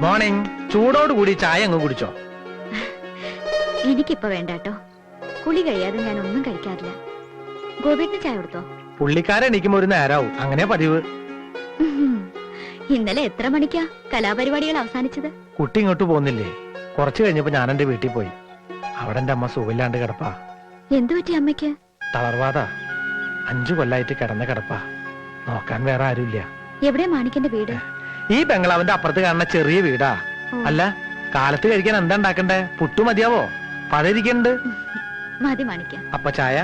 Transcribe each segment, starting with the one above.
Good morning. ചൂടോട് കൂടി ചായ അങ്ങ് കുടിച്ചോ? എനിക്കിപ്പോ വേണ്ട കേട്ടോ. കുളി കഴിയാതെ ഞാൻ ഒന്നും കഴിക്കാറില്ല. ഗോപിയേട്ടന് ചായ കൊടുത്തോ? പുള്ളിക്കാരൻ എണീക്കുമ്പോ ഒരു നേരാവും, അങ്ങനെ പതിവ്. ഇന്നലെ എത്ര മണിക്കാ കലാപരിപാടികൾ അവസാനിച്ചത്? കുട്ടി ഇങ്ങോട്ട് പോകുന്നില്ലേ? കുറച്ചു കഴിഞ്ഞപ്പോ ഞാൻ എന്റെ വീട്ടിൽ പോയി. അവിടെ എന്റെ അമ്മ സുഖമില്ലാണ്ട് കിടപ്പാ. എന്തു പറ്റി അമ്മയ്ക്ക്? തളർവാദ. 5 കൊല്ലായിട്ട് കിടന്ന കിടപ്പാ. നോക്കാൻ വേറെ ആരുമില്ല. എവിടെ മാണിക്കന്റെ വീട്? ഈ ബംഗ്ലാവിന്റെ അപ്പുറത്ത് കാണുന്ന ചെറിയ വീടാ. അല്ല, കാലത്ത് കഴിക്കാൻ എന്താ ഉണ്ടാക്കണ്ടേ? പുട്ടു മതിയാവോ? പഴയിരിക്കണ്ട്. മതി മാണിക്ക. അപ്പൊ ചായ?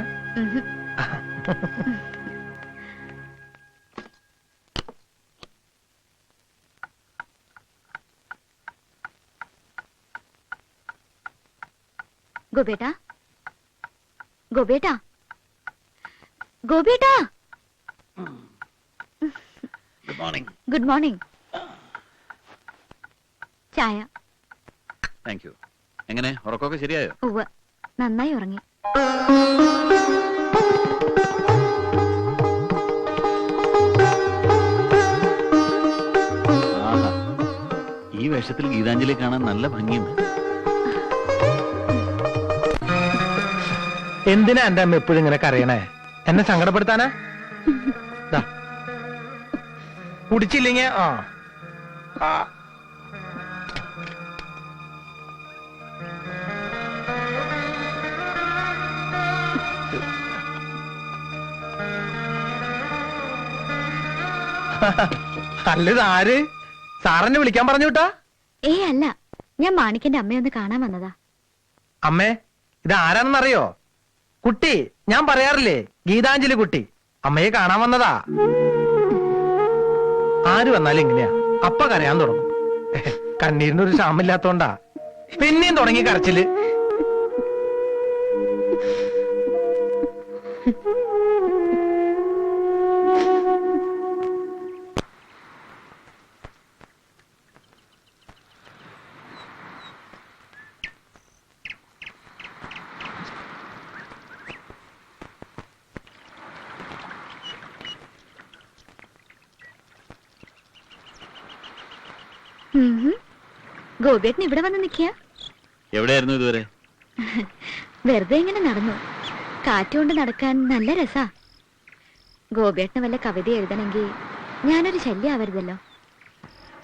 ഗോപേട്ടാ, ഗോപേട്ടാ, ഗോപേട്ടാ. Good morning. Good morning. ചായ. Thank you. എങ്ങനെ ഉറക്കമൊക്കെ ശരിയായോ? ഉവ്വ്, നന്നായി ഉറങ്ങി. ആഹാ, ഈ വേഷത്തിൽ ഗീതാഞ്ജലി കാണാൻ നല്ല ഭംഗിയുണ്ട്. എന്തിനാ എന്റെ അമ്മ എപ്പോഴും ഇങ്ങനെ കരയണേ? എന്നെ സങ്കടപ്പെടുത്താനാ? കുടിച്ചില്ലെങ്ക അല്ലത് ആര്? സാറെന്നെ വിളിക്കാൻ പറഞ്ഞു വിട്ടാ? അല്ല, ഞാൻ മാണിക്കന്റെ അമ്മയൊന്ന് കാണാൻ വന്നതാ. അമ്മേ, ഇത് ആരാണെന്നറിയോ? കുട്ടി, ഞാൻ പറയാറില്ലേ, ഗീതാഞ്ജലി കുട്ടി. അമ്മയെ കാണാൻ വന്നതാ. ആര് വന്നാലും ഇങ്ങനെയാ, അപ്പ കരയാൻ തുടങ്ങും. കണ്ണീരിനൊരു ക്ഷാമില്ലാത്തോണ്ടാ. പിന്നെയും തുടങ്ങി കരച്ചില്. ഗോപിയേട്ടൻ ഇവിടെ വന്ന് നിൽക്കുക? എവിടെയായിരുന്നു ഇതുവരെ? വെറുതെ ഇങ്ങനെ നടന്നു. കാറ്റുകൊണ്ട് നടക്കാൻ നല്ല രസാ. ഗോപിയേട്ടന് വല്ല കവിത എഴുതണമെങ്കിൽ ഞാനൊരു ശല്യം ആവരുതല്ലോ.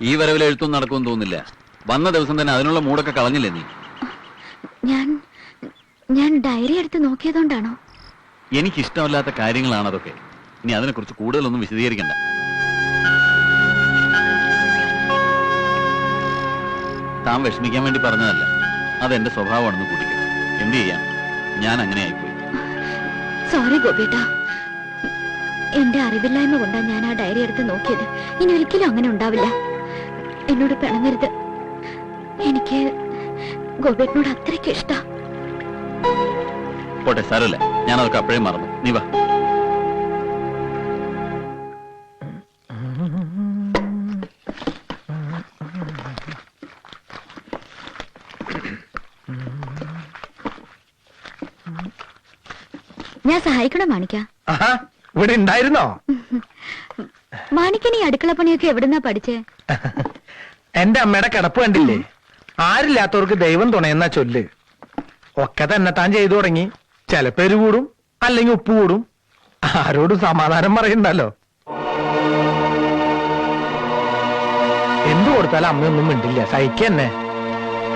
ഈ വരവിൽ എഴുത്തൊന്നും നടക്കുമെന്ന് തോന്നുന്നില്ല. വന്ന ദിവസം തന്നെ അതിനുള്ള മൂടൊക്കെ കളഞ്ഞില്ലേ നീ? ഞാൻ ഡയറി എടുത്ത് നോക്കിയതുകൊണ്ടാണോ? എനിക്കിഷ്ടമല്ലാത്ത കാര്യങ്ങളാണ് അതൊക്കെ. ഇനി അതിനെക്കുറിച്ച് കൂടുതലൊന്നും വിശദീകരിക്കണ്ട. താൻ വിഷമിക്കാൻ വേണ്ടി പറഞ്ഞതല്ല, അതെന്റെ സ്വഭാവമാണെന്ന് കൂട്ടിക്കും. എന്ത് ചെയ്യാം, ഞാൻ അങ്ങനെ ആയിപ്പോയി. സോറി ഗോപിയേട്ടാ, എന്റെ അറിവില്ലായ്മ കൊണ്ടാ ഞാൻ ആ ഡയറി എടുത്ത് നോക്കിയത്. ഇനി ഒരിക്കലും അങ്ങനെ ഉണ്ടാവില്ല. എന്നോട് പിണങ്ങരുത്. എനിക്ക് ഗോപിയേട്ടനോട് അത്രയ്ക്ക് ഇഷ്ടാ. പോട്ടെ, സാരമില്ല, ഞാൻ അതൊക്കെ അപ്പോഴേ മറന്നു. നീ വാ. ഞാൻ സഹായിക്കണോ മാണിക്ക? ഇവിടെ ഉണ്ടായിരുന്നോ? മാണിക്കൻ ഈ അടുക്കള പണിയൊക്കെ എവിടുന്നാ പഠിച്ചേ? എന്റെ അമ്മയുടെ കിടപ്പ് കണ്ടില്ലേ? ആരില്ലാത്തവർക്ക് ദൈവം തുണയെന്നാ ചൊല്ല്. ഒക്കെ തന്നെ താൻ ചെയ്തു തുടങ്ങി. ചിലപ്പോ എരിവ് കൂടും, അല്ലെങ്കിൽ ഉപ്പ് കൂടും. ആരോടും സമാധാനം പറയണ്ടല്ലോ. എന്തു കൊടുത്താലും അമ്മയൊന്നും മിണ്ടില്ല, സഹിക്കന്നെ.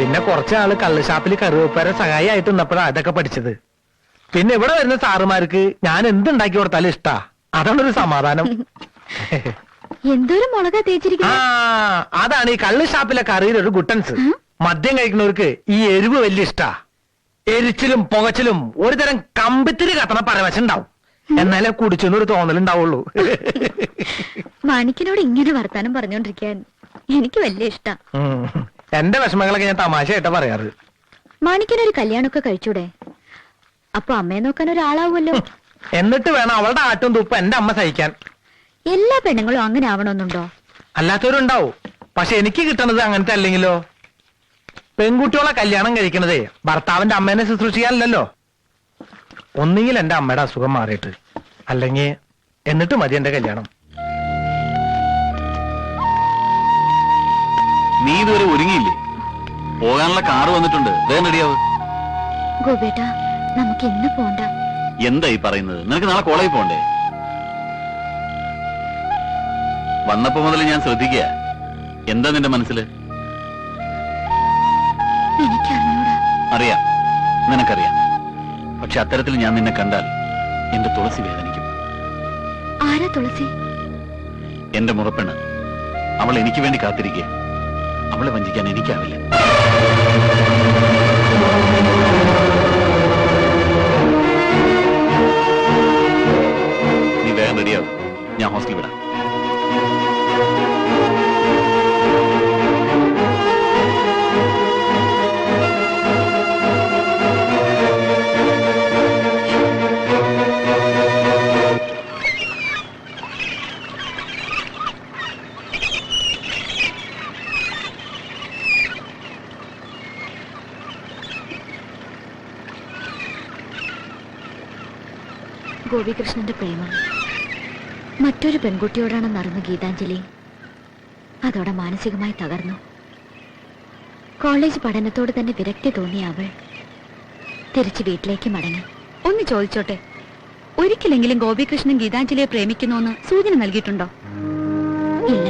പിന്നെ കുറച്ചാള് കള്ളുഷാപ്പിൽ കറിവേപ്പര സഹായി ആയിട്ട് നിന്നപ്പോഴാ അതൊക്കെ പഠിച്ചത്. പിന്നെ ഇവിടെ വരുന്ന സാറുമാർക്ക് ഞാൻ എന്തുണ്ടാക്കി കൊടുത്താലും ഇഷ്ടാ. അതാണൊരു സമാധാനം. എന്തൊരു മുളകാ തേച്ചിരിക്കുന്നത്. അതാണ് ഈ കള്ളുഷാപ്പിലെ കറിയിൽ ഒരു ഗുട്ടൻസ്. മദ്യം കഴിക്കുന്നവർക്ക് ഈ എരിവ് വലിയ ഇഷ്ടാ. എരിച്ചിലും പുകച്ചിലും ഒരു തരം കമ്പിത്തിരി കത്തണ പരവശുണ്ടാവും. എന്നാലേ കുടിച്ചെന്നൊരു തോന്നലുണ്ടാവുള്ളൂ. മാണിക്കനോട് ഇങ്ങനെ വർത്താനം പറഞ്ഞോണ്ടിരിക്കാൻ എനിക്ക് വലിയ ഇഷ്ടാ. എന്റെ വിഷമങ്ങളൊക്കെ ഞാൻ തമാശയായിട്ടാ പറയാറ്. മാണിക്കനൊരു കല്യാണമൊക്കെ കഴിച്ചൂടെ? അപ്പൊ അമ്മയെ നോക്കാൻ ഒരാളാവുമല്ലോ. എന്നിട്ട് വേണം അവളുടെ ആട്ടും തുപ്പ എന്റെ അമ്മ സഹിക്കാൻ. എല്ലാ പെണ്ണുങ്ങളും അങ്ങനെ ആവണമെന്നുണ്ടോ? അല്ലാത്തവരുണ്ടാവും. പക്ഷെ എനിക്ക് കിട്ടണത് അങ്ങനത്തെ അല്ലെങ്കിലോ? പെൺകുട്ടികളെ കല്യാണം കഴിക്കണതേ ഭർത്താവിന്റെ അമ്മേനെ ശുശ്രൂഷിക്കാനല്ലോ. ഒന്നുകിൽ എന്റെ അമ്മയുടെ അസുഖം മാറിയിട്ട്, അല്ലെങ്കിൽ എന്നിട്ട് മതി എന്റെ കല്യാണം. നീ ഇതുവരെ ഒരുങ്ങിയില്ലേ? പോകാനുള്ള കാറ് വന്നിട്ടുണ്ട്, വേഗം റെഡിയാവ്. ഗോപേട്ട, നമുക്ക് ഇന്ന് പോണ്ട. എന്തായി പറയുന്നത്? നിനക്ക് നാളെ കോളേജിൽ പോണ്ടേ? വന്നപ്പോ മുതൽ ഞാൻ ശ്രദ്ധിക്കുക. എന്താ നിന്റെ മനസ്സിൽ? എനിക്കറിഞ്ഞൂടാ. അറിയാം, നിനക്കറിയാം. പക്ഷെ അത്തരത്തിൽ ഞാൻ നിന്നെ കണ്ടാൽ എന്റെ തുളസി വേദനിക്കും. ആരാ തുളസി? എന്റെ മുറപ്പെണ്ണ്. അവൾ എനിക്ക് വേണ്ടി കാത്തിരിക്കുക. അവളെ വഞ്ചിക്കാൻ എനിക്കാവില്ല. നീ വേഗം റെഡിയാവും, ഞാൻ ഹോസ്റ്റലിൽ വിടാം. ഗോപികൃഷ്ണന്റെ പ്രേമം മറ്റൊരു പെൺകുട്ടിയോടാണെന്നറിഞ്ഞ ഗീതാഞ്ജലി അതോടെ മാനസികമായി തകർന്നു. കോളേജ് പഠനത്തോട് തന്നെ വിരക്തി തോന്നിയ അവൾ തിരിച്ച് വീട്ടിലേക്ക് മടങ്ങി. ഒന്ന് ചോദിച്ചോട്ടെ, ഒരിക്കലെങ്കിലും ഗോപികൃഷ്ണൻ ഗീതാഞ്ജലിയെ പ്രേമിക്കുന്നുവെന്ന് സൂചന നൽകിയിട്ടുണ്ടോ? ഇല്ല,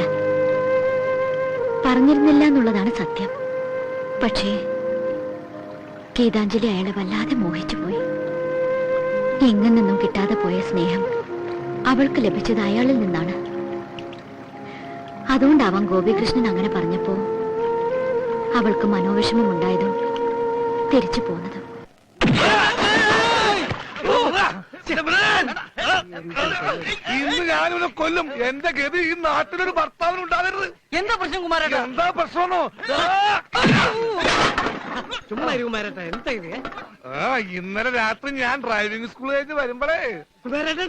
പറഞ്ഞിരുന്നില്ല എന്നുള്ളതാണ് സത്യം. പക്ഷേ ഗീതാഞ്ജലി അയാളെ വല്ലാതെ മോഹിച്ചുപോയി. എങ്ങും നിന്നും കിട്ടാതെ പോയ സ്നേഹം അവൾക്ക് ലഭിച്ചത് അയാളിൽ നിന്നാണ്. അതുകൊണ്ടാവാം ഗോപികൃഷ്ണൻ അങ്ങനെ പറഞ്ഞപ്പോ അവൾക്ക് മനോവിഷമം ഉണ്ടായതും തിരിച്ചു പോന്നതും. ഇന്ന് ഞാനിവിടെ കൊല്ലും. എന്റെ ഗതി ഈ നാട്ടിലൊരു ഭർത്താവിന് ഉണ്ടാകരുത്. എന്താ പ്രശ്നം കുമാരേട്ടാ? എന്താ പ്രശ്നമോ? ചുമ്മാ കുമാരേട്ടാ, എന്താ ഇത്? ഇന്നലെ രാത്രി ഞാൻ ഡ്രൈവിംഗ് സ്കൂൾ കഴിഞ്ഞ് വരുമ്പോഴേ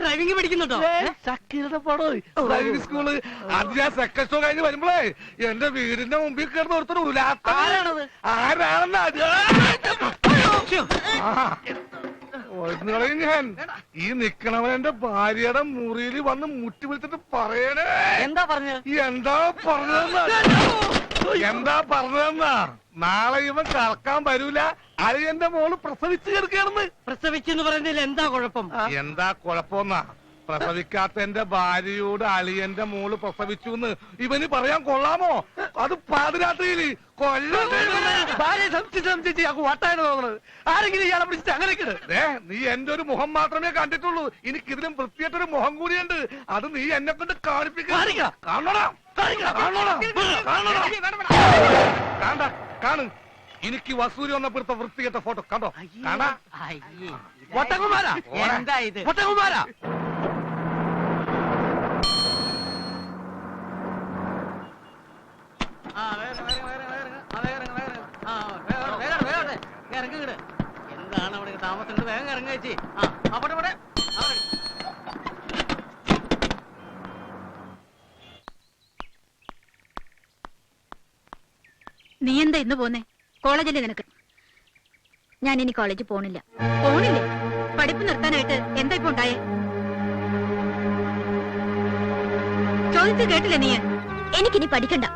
ഡ്രൈവിംഗ് പഠിക്കുന്നുണ്ടോ? ഡ്രൈവിംഗ് സ്കൂള് അത് ഞാൻ സെക്കൻഡ് ഷോ കഴിഞ്ഞ് വരുമ്പോഴേ എന്റെ വീടിന്റെ മുമ്പിൽ കിടന്ന് ഒരുത്തർ ഉലാത്ത. ആരാണെന്ന് ഞാൻ ഈ നിക്കണവൻ എന്റെ ഭാര്യയുടെ മുറിയിൽ വന്ന് മുട്ടി വിളിച്ചിട്ട് പറയണേ. എന്താ പറഞ്ഞത്? എന്താ പറഞ്ഞതെന്നാ? നാളെ ഇവൻ കറക്കാൻ വരൂല, അളിയന്റെ മോള് പ്രസവിച്ചു കിടക്കുകയാണെന്ന്. പ്രസവിച്ചെന്ന് പറയുന്നതിൽ എന്താ കുഴപ്പം? എന്താ കുഴപ്പമെന്നാ? പ്രസവിക്കാത്ത എന്റെ ഭാര്യയോട് അളിയന്റെ മോള് പ്രസവിച്ചു എന്ന് ഇവന് പറയാൻ കൊള്ളാമോ? അത് പാതിരാത്രിയിൽ ആരെങ്കിലും ഇയാളെ പിടിച്ചിട്ട് അങ്ങനെ നീ എന്റെ ഒരു മുഖം മാത്രമേ കണ്ടിട്ടുള്ളൂ. എനിക്കിതിലും വൃത്തിയായിട്ടൊരു മുഖം കൂടിയുണ്ട്. അത് നീ എന്നെ കൊണ്ട് കാണിപ്പിക്കുക. കാണു. എനിക്ക് വസൂരി വന്നപ്പോഴത്തെ വൃത്തികെട്ട ഫോട്ടോ കണ്ടോ? കാണാ വട്ടകുമാരാ? എന്താ ഇത്? വട്ടകുമാരാ? എന്താണ് അവിടെ താമസം? വേഗം ഇറങ്ങി വെച്ചി. നീ എന്താ ഇന്ന് പോന്നേ? കോളേജല്ലേ നിനക്ക്? ഞാൻ ഇനി കോളേജിൽ പോണില്ല. പോണില്ലേ? പഠിപ്പ് നിർത്താനായിട്ട് എന്താ ഇപ്പൊ ഉണ്ടായേ? ചോദിച്ചു കേട്ടില്ലേ നീ? എനിക്കിനി പഠിക്കണ്ട,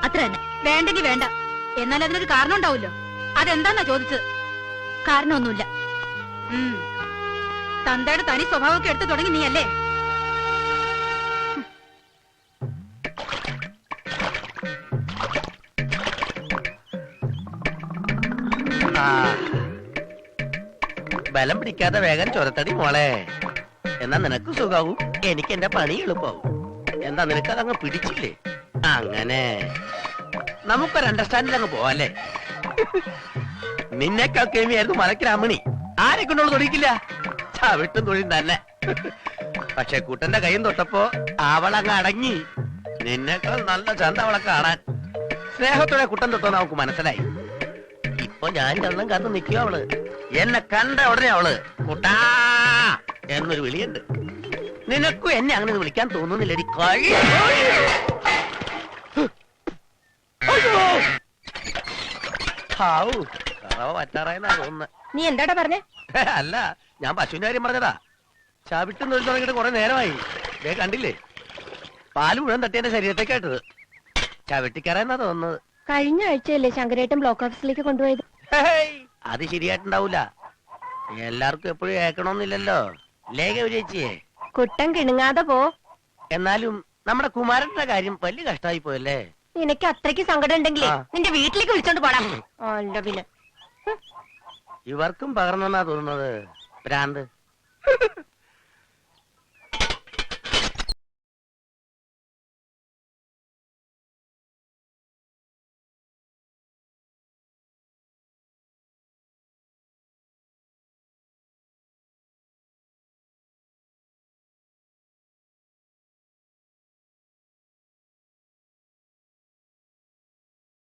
അത്ര തന്നെ. വേണ്ടെങ്കി വേണ്ട, എന്നാൽ അതിനൊരു കാരണം ഉണ്ടാവുമല്ലോ. അതെന്താന്നാ ചോദിച്ചത്? കാരണമൊന്നുമില്ല. തന്തയുടെ തനി സ്വഭാവമൊക്കെ എടുത്തു തുടങ്ങി നീ അല്ലേ? ബലം പിടിക്കാതെ വേഗം ചൊരത്തടി മോളെ. എന്നാ നിനക്ക് സുഖാവും, എനിക്ക് എന്റെ പണി എളുപ്പമാവും. എന്താ നിനക്കതങ്ങ് പിടിച്ചില്ലേ? അങ്ങനെ നമുക്കൊരു അണ്ടർസ്റ്റാൻഡിൽ അങ്ങ് പോവാല്ലേ? നിന്നെക്കാൾ കേമിയായിരുന്നു മലക്കിരാമണി. ആരെ കൊണ്ടോളൂ തൊടിക്കില്ല, ചവിട്ടും തൊഴിൽ തന്നെ. പക്ഷെ കൂട്ടന്റെ കൈയും തൊട്ടപ്പോ അവളങ്ങ് അടങ്ങി. നിന്നെക്കാൾ നല്ല ചന്ത അവളെ കാണാൻ. സ്നേഹത്തോടെ കുട്ടൻ തൊട്ടോ നമുക്ക് മനസ്സിലായി. ഇപ്പൊ ഞാൻ കണ്ണം കന്ന് നിൽക്കുക അവള്. എന്നെ കണ്ട ഉടനെ അവള് കുട്ടാ എന്നൊരു വിളിയുണ്ട്. നിനക്കും എന്നെ അങ്ങനെ വിളിക്കാൻ തോന്നുന്നില്ലടി. പറ്റാറായെന്നാ തോന്നുന്നത്. നീ എന്താടാ പറഞ്ഞേ? അല്ല, ഞാൻ പശുവിന്റെ കാര്യം പറഞ്ഞതാ. ചവിട്ടും തൊഴിൽ തുടങ്ങിയിട്ട് കുറെ നേരമായി. കണ്ടില്ലേ, പാല് മുഴുവൻ തട്ടി എന്റെ ശരീരത്തേക്കായിട്ടത്. ചവിട്ടിക്കറായെന്നാ തോന്നുന്നത്. കഴിഞ്ഞ ആഴ്ചയല്ലേ ശങ്കരേട്ടൻ ബ്ലോക്ക് ഓഫീസിലേക്ക് കൊണ്ടുപോയത്? ഹേയ്, അത് ശരിയായിട്ടുണ്ടാവൂല. എല്ലാവർക്കും എപ്പോഴും ഏക്കണമെന്നില്ലല്ലോ. ലേഖ ചേച്ചിയെ കുട്ടൻ കിണുങ്ങാതെ പോ. എന്നാലും നമ്മുടെ കുമാരന്റെ കാര്യം വലിയ കഷ്ടമായി പോയല്ലേ. നിനക്ക് അത്രയ്ക്ക് സങ്കടം ഉണ്ടെങ്കിലേ ആ. നിന്റെ വീട്ടിലേക്ക് വിളിച്ചോണ്ട് പോടാ. അല്ല പിന്നെ ഇവർക്കും പകർന്നെന്നാ തോന്നുന്നത് ഭ്രാന്ത്.